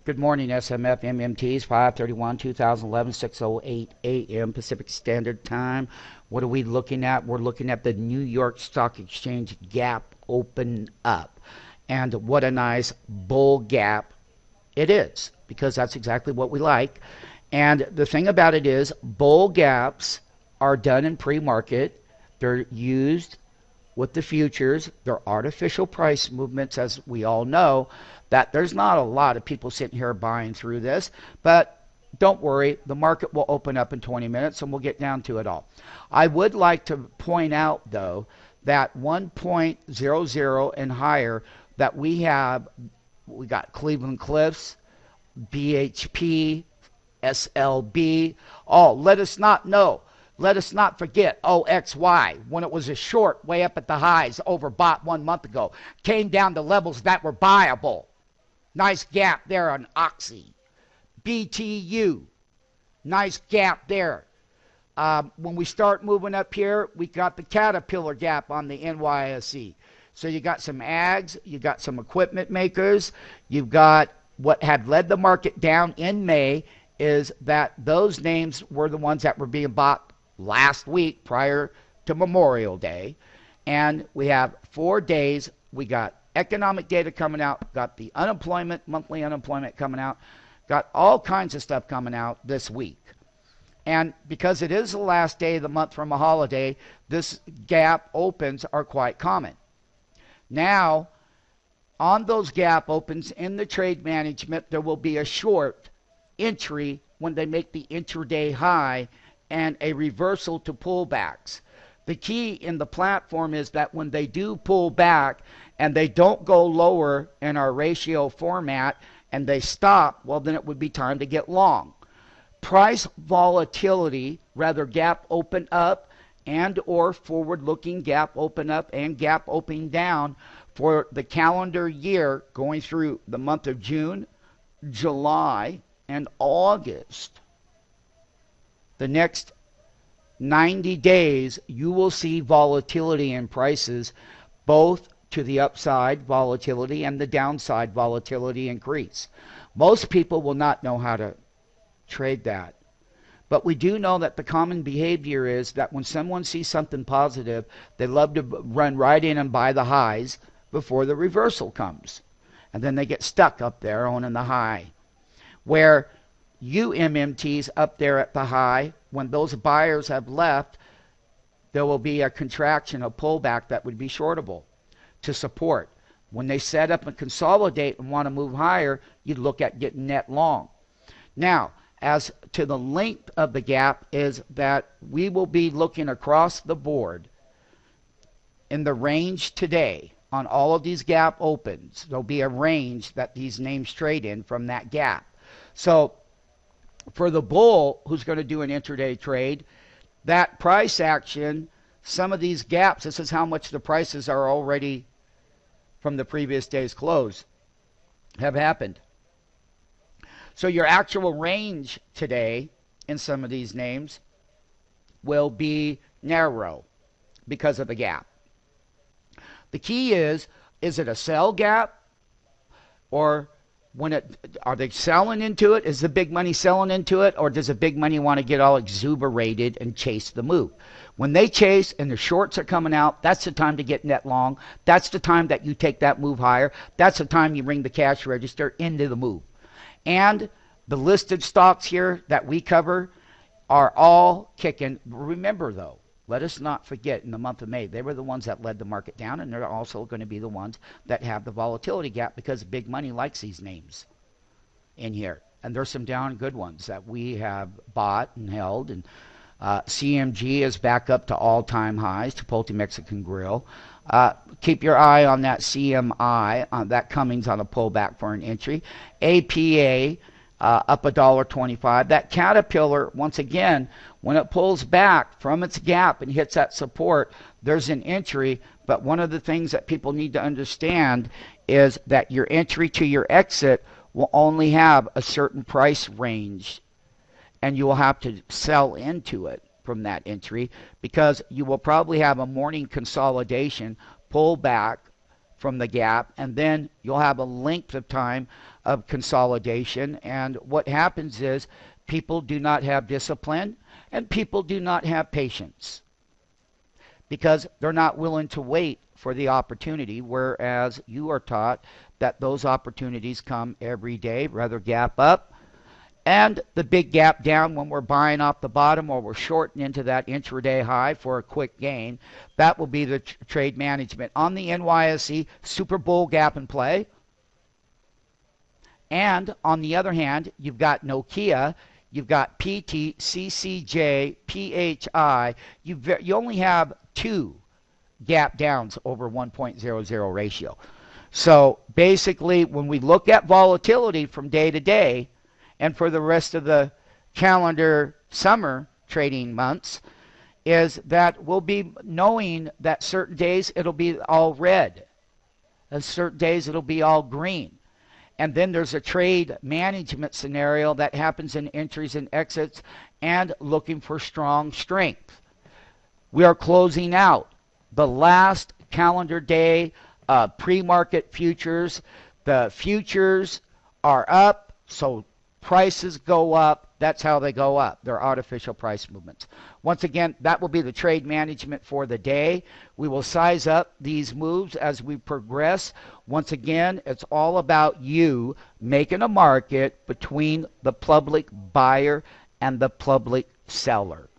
Good morning, SMF MMTs, 5/31, 2011, 6:08 a.m. Pacific Standard Time. What are we looking at? We're looking at the New York Stock Exchange gap open up. And what a nice bull gap it is, because that's exactly what we like. And the thing about it is, bull gaps are done in pre-market. They're used with the futures. They're artificial price movements, as we all know, that there's not a lot of people sitting here buying through this, but don't worry, the market will open up in 20 minutes and we'll get down to it all. I would like to point out, though, that 1.00 and higher that we got Cleveland Cliffs, BHP, SLB. Oh, let us not forget OXY, when it was a short way up at the highs, overbought 1 month ago. Came down to levels that were buyable. Nice gap there on Oxy. BTU, nice gap there. When we start moving up here, we got the Caterpillar gap on the NYSE. So you got some ags, you got some equipment makers, you've got what had led the market down in May is that those names were the ones that were being bought last week prior to Memorial Day. And we have 4 days. We got economic data coming out, got the unemployment, monthly unemployment coming out, got all kinds of stuff coming out this week. And because it is the last day of the month from a holiday, this gap opens are quite common. Now, on those gap opens in the trade management, there will be a short entry when they make the intraday high and a reversal to pullbacks. The key in the platform is that when they do pull back and they don't go lower in our ratio format and they stop, well, then it would be time to get long. Price volatility, rather gap open up and or forward-looking gap open up and gap opening down for the calendar year going through the month of June, July, and August. The next 90 days, you will see volatility in prices, both to the upside volatility and the downside volatility increase. Most people will not know how to trade that. But we do know that the common behavior is that when someone sees something positive, they love to run right in and buy the highs before the reversal comes. And then they get stuck up there owning the high. Where you MMTs up there at the high, when those buyers have left, there will be a contraction, a pullback that would be shortable to support. When they set up and consolidate and want to move higher, you'd look at getting net long. Now, as to the length of the gap is that we will be looking across the board in the range today on all of these gap opens. There'll be a range that these names trade in from that gap. So for the bull who's going to do an intraday trade, that price action, some of these gaps, this is how much the prices are already from the previous day's close, have happened. So your actual range today in some of these names will be narrow because of the gap. The key is it a sell gap, or are they selling into it? Is the big money selling into it, or does the big money want to get all exuberated and chase the move? When they chase and the shorts are coming out, that's the time to get net long. That's the time that you take that move higher. That's the time you ring the cash register into the move. And the listed stocks here that we cover are all kicking. Remember, though, let us not forget in the month of May, they were the ones that led the market down, and they're also going to be the ones that have the volatility gap because big money likes these names in here. And there's some down good ones that we have bought and held. And CMG is back up to all-time highs, Chipotle Mexican Grill. Keep your eye on that CMI, that Cummings on a pullback for an entry. APA up $1.25. That Caterpillar, once again, when it pulls back from its gap and hits that support, there's an entry. But one of the things that people need to understand is that your entry to your exit will only have a certain price range, and you will have to sell into it from that entry, because you will probably have a morning consolidation, pull back from the gap, and then you'll have a length of time of consolidation. And what happens is people do not have discipline and people do not have patience because they're not willing to wait for the opportunity, whereas you are taught that those opportunities come every day, rather gap up. And the big gap down when we're buying off the bottom or we're shorting into that intraday high for a quick gain, that will be the trade management. On the NYSE, Super Bowl gap and play. And on the other hand, you've got Nokia, you've got PT, CCJ, PHI. You only have 2 gap downs over 1.00 ratio. So basically, when we look at volatility from day to day, and for the rest of the calendar summer trading months, is that we'll be knowing that certain days it'll be all red, and certain days it'll be all green. And then there's a trade management scenario that happens in entries and exits and looking for strong strength. We are closing out the last calendar day pre-market futures. The futures are up, so prices go up. That's how they go up. They're artificial price movements. Once again, that will be the trade management for the day. We will size up these moves as we progress. Once again, it's all about you making a market between the public buyer and the public seller.